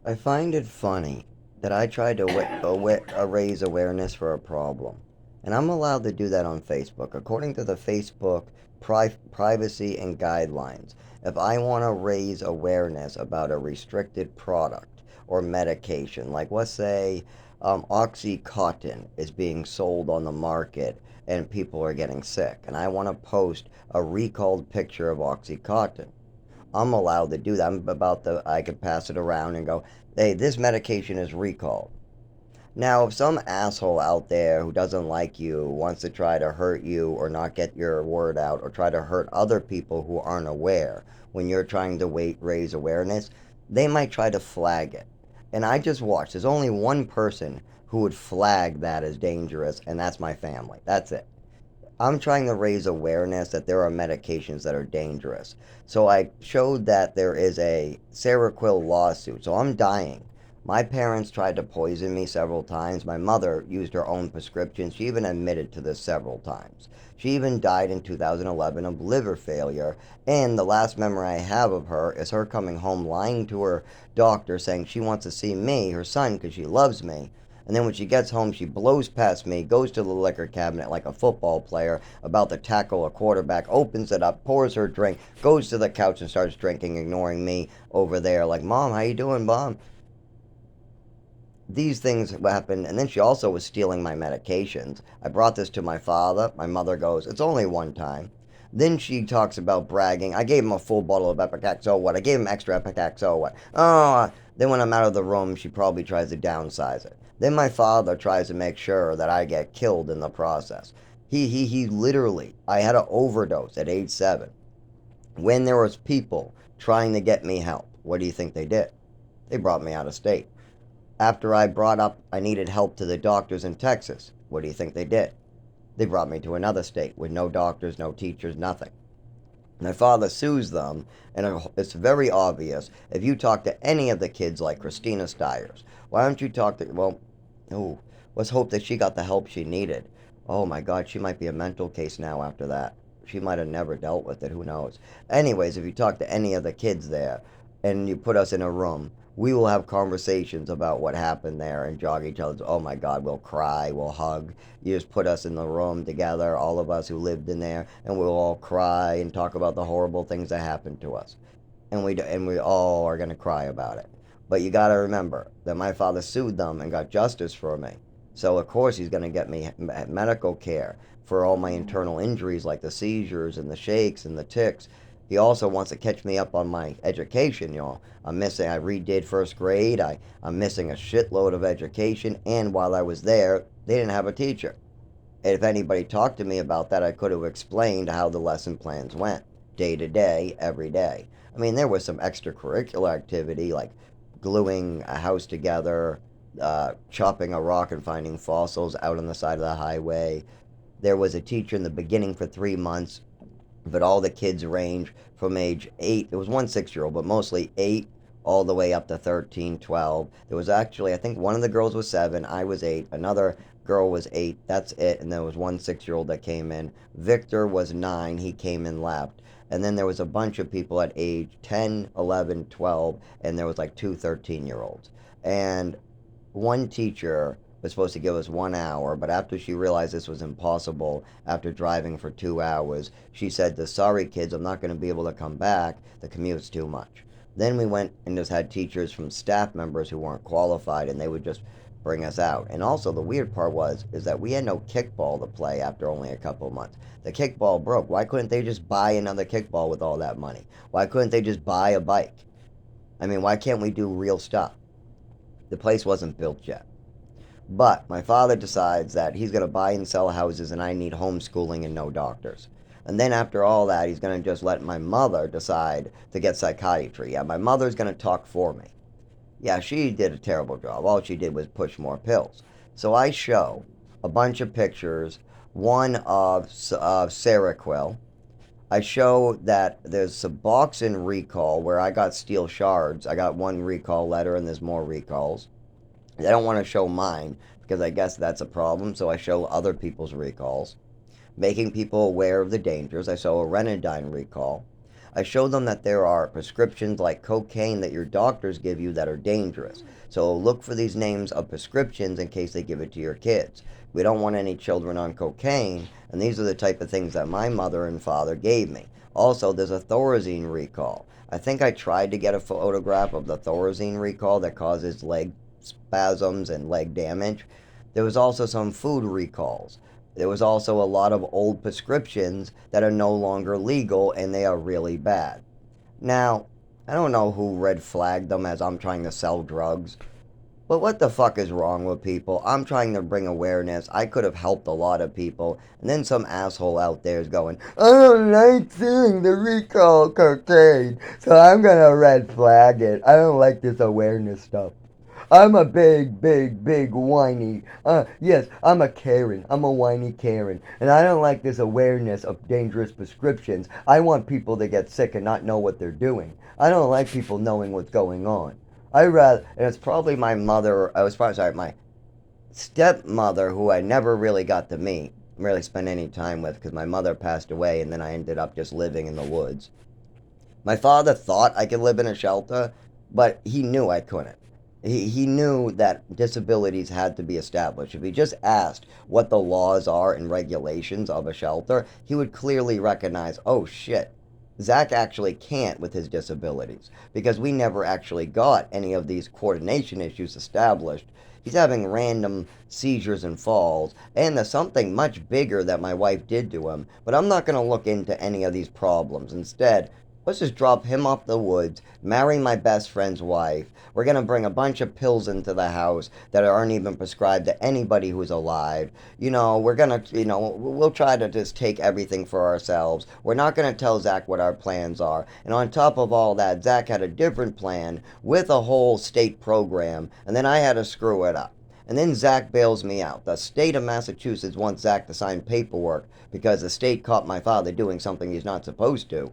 I find it funny that I tried to raise awareness for a problem. And I'm allowed to do that on Facebook. According to the Facebook privacy and guidelines, if I want to raise awareness about a restricted product or medication, like let's say Oxycontin is being sold on the market and people are getting sick, and I want to post a recalled picture of Oxycontin, I'm allowed to do that. I could pass it around and go, hey, this medication is recalled. Now, if some asshole out there who doesn't like you wants to try to hurt you or not get your word out or try to hurt other people who aren't aware when you're trying to raise awareness, they might try to flag it. And I just watched. There's only one person who would flag that as dangerous, and that's my family. That's it. I'm trying to raise awareness that there are medications that are dangerous. So I showed that there is a Seroquel lawsuit. So I'm dying. My parents tried to poison me several times. My mother used her own prescription. She even admitted to this several times. She even died in 2011 of liver failure. And the last memory I have of her is her coming home lying to her doctor saying she wants to see me, her son, because she loves me. And then when she gets home, she blows past me, goes to the liquor cabinet like a football player about to tackle a quarterback, opens it up, pours her drink, goes to the couch and starts drinking, ignoring me over there like, Mom, how you doing, Mom? These things happen. And then she also was stealing my medications. I brought this to my father. My mother goes, it's only one time. Then she talks about bragging. I gave him a full bottle of Epicax, so what? I gave him extra Epicax, so what? Oh, then when I'm out of the room, she probably tries to downsize it. Then my father tries to make sure that I get killed in the process. He literally, I had an overdose at age 7. When there was people trying to get me help, what do you think they did? They brought me out of state. After I brought up I needed help to the doctors in Texas, what do you think they did? They brought me to another state with no doctors, no teachers, nothing. My father sues them, and it's very obvious. If you talk to any of the kids like Christina Stiers, why don't you talk to, well, oh, let's hope that she got the help she needed. Oh my God, she might be a mental case now after that. She might have never dealt with it, who knows. Anyways, if you talk to any of the kids there and you put us in a room, we will have conversations about what happened there and jog each other's. Oh my God, we'll cry, we'll hug. You just put us in the room together, all of us who lived in there, and we'll all cry and talk about the horrible things that happened to us. And we all are going to cry about it. But you got to remember that my father sued them and got justice for me. So of course he's going to get me medical care for all my internal injuries like the seizures and the shakes and the tics. He also wants to catch me up on my education, y'all. I redid first grade. I'm missing a shitload of education. And while I was there, they didn't have a teacher. And if anybody talked to me about that, I could have explained how the lesson plans went day to day, every day. I mean, there was some extracurricular activity like gluing a house together, chopping a rock and finding fossils out on the side of the highway. There was a teacher in the beginning for 3 months, but all the kids range from age 8. There was one 6 year old, but mostly 8 all the way up to 13, 12. There was actually, I think one of the girls was 7. I was 8. Another girl was 8. That's it. And there was one 6 year old that came in. Victor was 9. He came and left. And then there was a bunch of people at age 10, 11, 12, and there was like two 13-year olds. And one teacher was supposed to give us 1 hour, but after she realized this was impossible, after driving for 2 hours, she said, the sorry kids, I'm not going to be able to come back. The commute's too much. Then we went and just had teachers from staff members who weren't qualified, and they would just bring us out. And also the weird part is that we had no kickball to play after only a couple of months. The kickball broke. Why couldn't they just buy another kickball with all that money? Why couldn't they just buy a bike? I mean, why can't we do real stuff? The place wasn't built yet. But my father decides that he's going to buy and sell houses and I need homeschooling and no doctors. And then after all that, he's going to just let my mother decide to get psychiatry. Yeah, my mother's going to talk for me. Yeah, she did a terrible job. All she did was push more pills. So I show a bunch of pictures, one of Seroquel. I show that there's Suboxone recall where I got steel shards. I got one recall letter and there's more recalls. I don't want to show mine because I guess that's a problem, so I show other people's recalls. Making people aware of the dangers. I show a Renadine recall. I show them that there are prescriptions like cocaine that your doctors give you that are dangerous. So look for these names of prescriptions in case they give it to your kids. We don't want any children on cocaine, and these are the type of things that my mother and father gave me. Also, there's a Thorazine recall. I think I tried to get a photograph of the Thorazine recall that causes leg spasms and leg damage. There was also some food recalls. There was also a lot of old prescriptions that are no longer legal and they are really bad. Now, I don't know who red flagged them as I'm trying to sell drugs, but what the fuck is wrong with people? I'm trying to bring awareness. I could have helped a lot of people. And then some asshole out there is going, I don't like seeing the recall cocaine, so I'm gonna red flag it. I don't like this awareness stuff. I'm a big whiny. Yes, I'm a Karen. I'm a whiny Karen. And I don't like this awareness of dangerous prescriptions. I want people to get sick and not know what they're doing. I don't like people knowing what's going on. I rather, and it's probably my mother, I was probably, sorry, my stepmother, who I never really got to meet, really spend any time with, because my mother passed away and then I ended up just living in the woods. My father thought I could live in a shelter, but he knew I couldn't. He knew that disabilities had to be established. If he just asked what the laws are and regulations of a shelter, he would clearly recognize, oh shit, Zach actually can't with his disabilities because we never actually got any of these coordination issues established. He's having random seizures and falls, and there's something much bigger that my wife did to him, but I'm not going to look into any of these problems. Instead, let's just drop him off the woods, marry my best friend's wife. We're going to bring a bunch of pills into the house that aren't even prescribed to anybody who's alive. We're going to, we'll try to just take everything for ourselves. We're not going to tell Zach what our plans are. And on top of all that, Zach had a different plan with a whole state program, and then I had to screw it up. And then Zach bails me out. The state of Massachusetts wants Zach to sign paperwork because the state caught my father doing something he's not supposed to.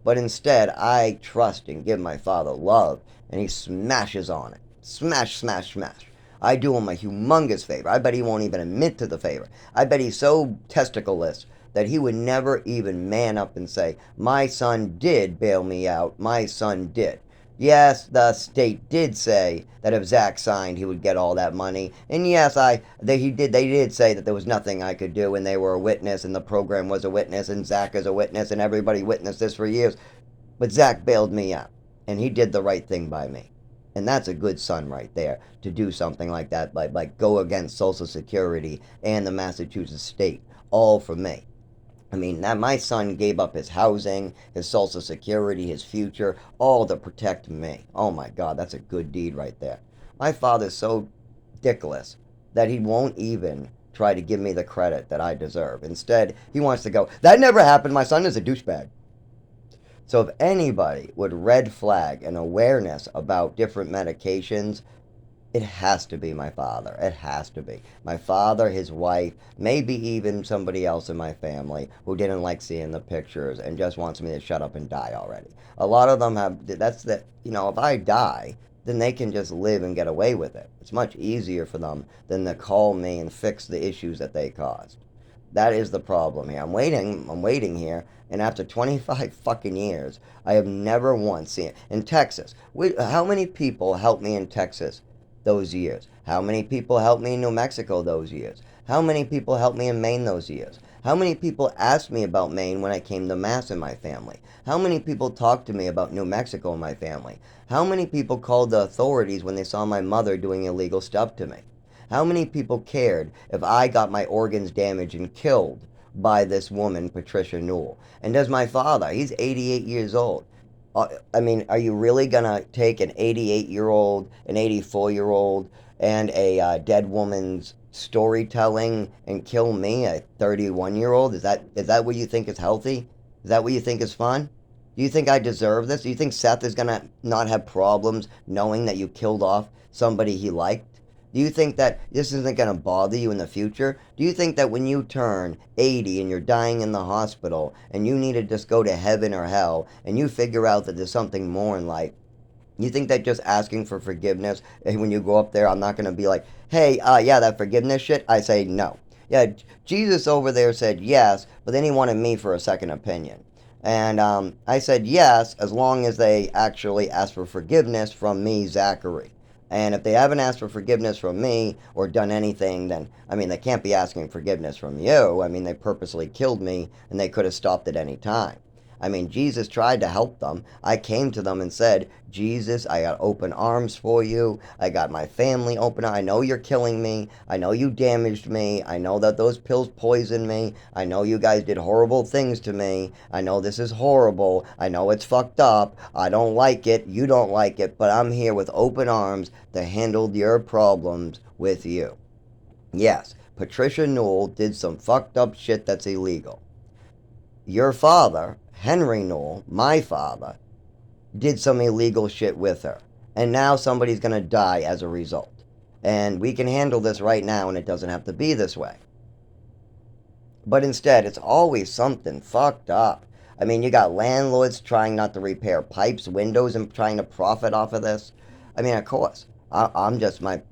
But instead, I trust and give my father love, and he smashes on it. Smash, smash, smash. I do him a humongous favor. I bet he won't even admit to the favor. I bet he's so testicleless that he would never even man up and say, my son did bail me out. My son did. Yes, the state did say that if Zach signed, he would get all that money. And yes, they did say that there was nothing I could do, and they were a witness, and the program was a witness, and Zach is a witness, and everybody witnessed this for years. But Zach bailed me out, and he did the right thing by me. And that's a good son right there, to do something like that, like go against Social Security and the Massachusetts state, all for me. I mean, that my son gave up his housing, his Social Security, his future, all to protect me. Oh my God, that's a good deed right there. My father's so dickless that he won't even try to give me the credit that I deserve. Instead, he wants to go, that never happened. My son is a douchebag. So if anybody would red flag an awareness about different medications, it has to be my father. It has to be. My father, his wife, maybe even somebody else in my family who didn't like seeing the pictures and just wants me to shut up and die already. A lot of them have, that's the, if I die, then they can just live and get away with it. It's much easier for them than to call me and fix the issues that they caused. That is the problem here. I'm waiting here, and after 25 fucking years, I have never once seen it. In Texas, how many people helped me in Texas those years? How many people helped me in New Mexico those years? How many people helped me in Maine those years? How many people asked me about Maine when I came to Mass in my family? How many people talked to me about New Mexico in my family? How many people called the authorities when they saw my mother doing illegal stuff to me? How many people cared if I got my organs damaged and killed by this woman, Patricia Newell? And does my father, he's 88 years old. I mean, are you really going to take an 88-year-old, an 84-year-old, and a dead woman's storytelling and kill me, a 31-year-old? Is that what you think is healthy? Is that what you think is fun? Do you think I deserve this? Do you think Seth is going to not have problems knowing that you killed off somebody he liked? Do you think that this isn't going to bother you in the future? Do you think that when you turn 80 and you're dying in the hospital and you need to just go to heaven or hell and you figure out that there's something more in life, you think that just asking for forgiveness, and when you go up there, I'm not going to be like, hey, yeah, that forgiveness shit? I say no. Yeah, Jesus over there said yes, but then he wanted me for a second opinion. And I said yes, as long as they actually ask for forgiveness from me, Zachary. And if they haven't asked for forgiveness from me or done anything, then, I mean, they can't be asking forgiveness from you. I mean, they purposely killed me and they could have stopped at any time. I mean, Jesus tried to help them. I came to them and said, Jesus, I got open arms for you. I got my family open. I know you're killing me. I know you damaged me. I know that those pills poisoned me. I know you guys did horrible things to me. I know this is horrible. I know it's fucked up. I don't like it. You don't like it. But I'm here with open arms to handle your problems with you. Yes, Patricia Newell did some fucked up shit that's illegal. Your father, Henry Newell, my father, did some illegal shit with her. And now somebody's going to die as a result. And we can handle this right now and it doesn't have to be this way. But instead, it's always something fucked up. I mean, you got landlords trying not to repair pipes, windows, and trying to profit off of this. I mean, of course, I'm just my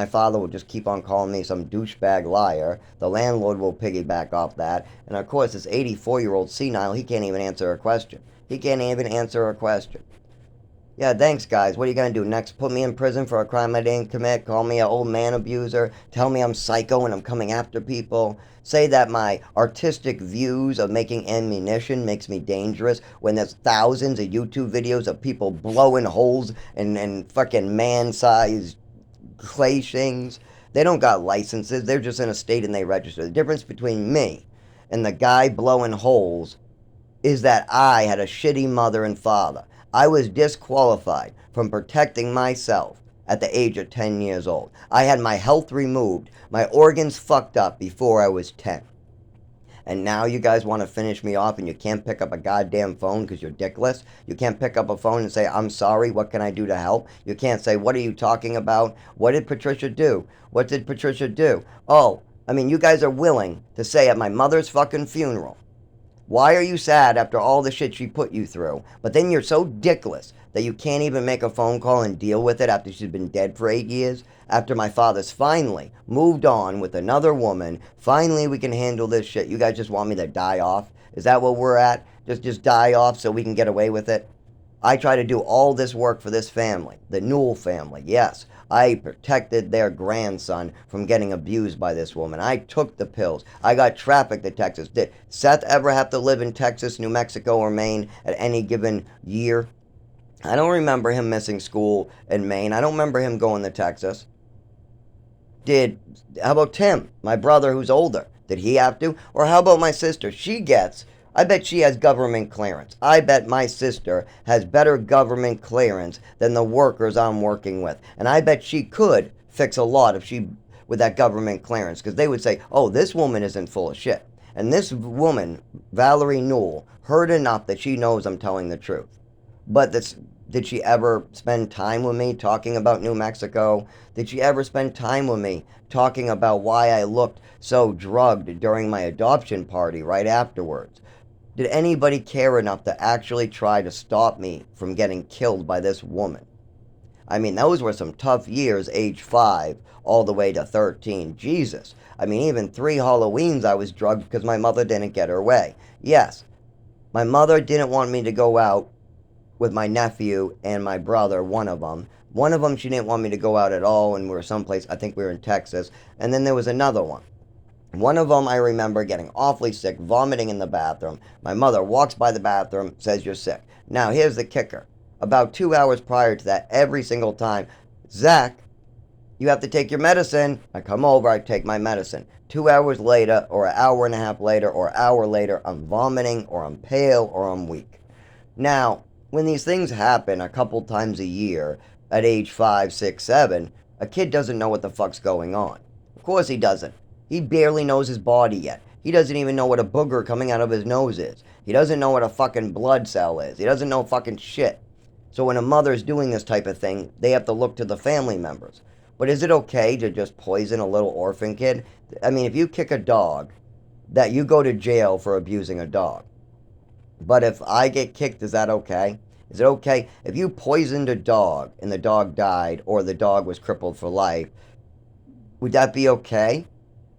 father will just keep on calling me some douchebag liar. The landlord will piggyback off that. And of course, this 84-year-old senile, he can't even answer a question. He can't even answer a question. Yeah, thanks, guys. What are you going to do next? Put me in prison for a crime I didn't commit? Call me an old man abuser? Tell me I'm psycho and I'm coming after people? Say that my artistic views of making ammunition makes me dangerous when there's thousands of YouTube videos of people blowing holes and fucking man-sized clay things? They don't got licenses. They're just in a state and they register. The difference between me and the guy blowing holes is that I had a shitty mother and father. I was disqualified from protecting myself at the age of 10 years old. I had my health removed, my organs fucked up before I was 10. And now you guys want to finish me off and you can't pick up a goddamn phone because you're dickless. You can't pick up a phone and say, I'm sorry, what can I do to help? You can't say, what are you talking about? What did Patricia do? What did Patricia do? Oh, I mean, you guys are willing to say at my mother's fucking funeral, why are you sad after all the shit she put you through? But then you're so dickless that you can't even make a phone call and deal with it after she's been dead for 8 years? After my father's finally moved on with another woman, finally we can handle this shit. You guys just want me to die off? Is that what we're at? Just die off so we can get away with it? I try to do all this work for this family, the Newell family. Yes, I protected their grandson from getting abused by this woman. I took the pills. I got trafficked to Texas. Did Seth ever have to live in Texas, New Mexico, or Maine at any given year? I don't remember him missing school in Maine. I don't remember him going to Texas. How about Tim, my brother who's older? Did he have to? Or how about my sister? I bet she has government clearance. I bet my sister has better government clearance than the workers I'm working with. And I bet she could fix a lot if she, with that government clearance, because they would say, oh, this woman isn't full of shit. And this woman, Valerie Newell, heard enough that she knows I'm telling the truth. But did she ever spend time with me talking about New Mexico? Did she ever spend time with me talking about why I looked so drugged during my adoption party right afterwards? Did anybody care enough to actually try to stop me from getting killed by this woman? I mean, those were some tough years, age 5 all the way to 13. Jesus. I mean, even 3 Halloweens I was drugged because my mother didn't get her way. Yes, my mother didn't want me to go out with my nephew and my brother, one of them. One of them, she didn't want me to go out at all, and we were someplace, I think we were in Texas. And then there was another one. One of them, I remember getting awfully sick, vomiting in the bathroom. My mother walks by the bathroom, says, you're sick. Now, here's the kicker. About 2 hours prior to that, every single time, Zach, you have to take your medicine. I come over, I take my medicine. 2 hours later, or an hour and a half later, or an hour later, I'm vomiting, or I'm pale, or I'm weak. Now, when these things happen a couple times a year, at age 5, 6, 7, a kid doesn't know what the fuck's going on. Of course he doesn't. He barely knows his body yet. He doesn't even know what a booger coming out of his nose is. He doesn't know what a fucking blood cell is. He doesn't know fucking shit. So when a mother's doing this type of thing, they have to look to the family members. But is it okay to just poison a little orphan kid? I mean, if you kick a dog, that you go to jail for abusing a dog. But if I get kicked, is that okay? Is it okay if you poisoned a dog and the dog died or the dog was crippled for life? Would that be okay?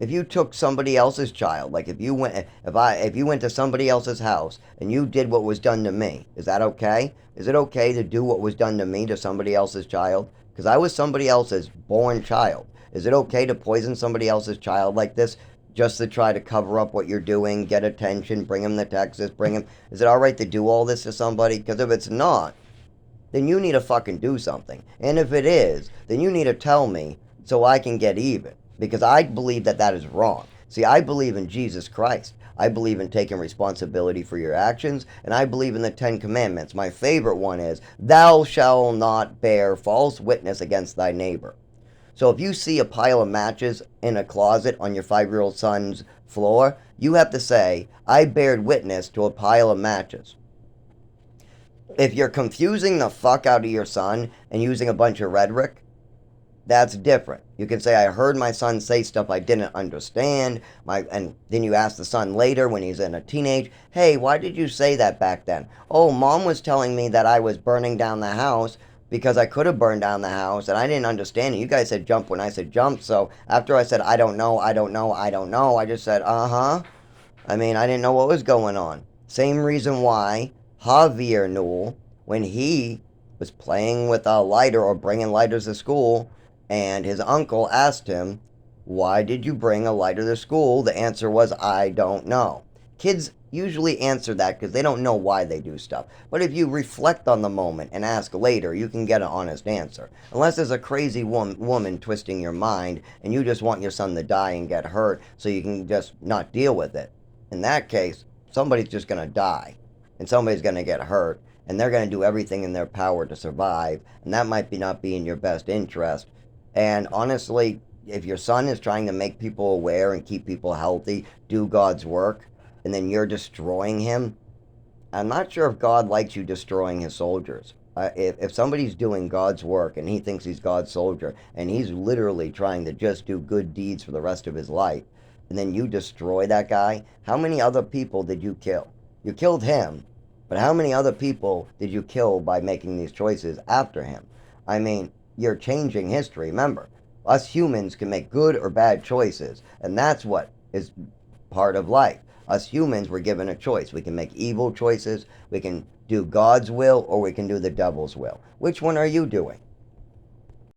If you took somebody else's child, like if you went to somebody else's house and you did what was done to me, is that okay? Is it okay to do what was done to me to somebody else's child? Because I was somebody else's born child. Is it okay to poison somebody else's child like this just to try to cover up what you're doing, get attention, bring him to Texas, bring him? Is it all right to do all this to somebody? Because if it's not, then you need to fucking do something. And if it is, then you need to tell me so I can get even. Because I believe that that is wrong. See, I believe in Jesus Christ. I believe in taking responsibility for your actions, and I believe in the Ten Commandments. My favorite one is, Thou shalt not bear false witness against thy neighbor. So if you see a pile of matches in a closet on your 5-year-old son's floor, you have to say, I bared witness to a pile of matches. If you're confusing the fuck out of your son and using a bunch of rhetoric, that's different. You can say, I heard my son say stuff I didn't understand. And then you ask the son later when he's in a teenage, hey, why did you say that back then? Oh, mom was telling me that I was burning down the house because I could have burned down the house and I didn't understand it. You guys said jump when I said jump. So after I said, I don't know, I don't know, I don't know, I just said, uh-huh. I mean, I didn't know what was going on. Same reason why Javier knew when he was playing with a lighter or bringing lighters to school, and his uncle asked him, why did you bring a lighter to school? The answer was, I don't know. Kids usually answer that because they don't know why they do stuff. But if you reflect on the moment and ask later, you can get an honest answer. Unless there's a crazy woman twisting your mind and you just want your son to die and get hurt so you can just not deal with it. In that case, somebody's just going to die and somebody's going to get hurt and they're going to do everything in their power to survive, and that might be not be in your best interest. And honestly, if your son is trying to make people aware and keep people healthy, do God's work, and then you're destroying him, I'm not sure if God likes you destroying his soldiers. If somebody's doing God's work and he thinks he's God's soldier and he's literally trying to just do good deeds for the rest of his life, and then you destroy that guy, how many other people did you kill? You killed him, but how many other people did you kill by making these choices after him? I mean, you're changing history. Remember, us humans can make good or bad choices, and that's what is part of life. Us humans were given a choice. We can make evil choices, we can do God's will, or we can do the devil's will. Which one are you doing?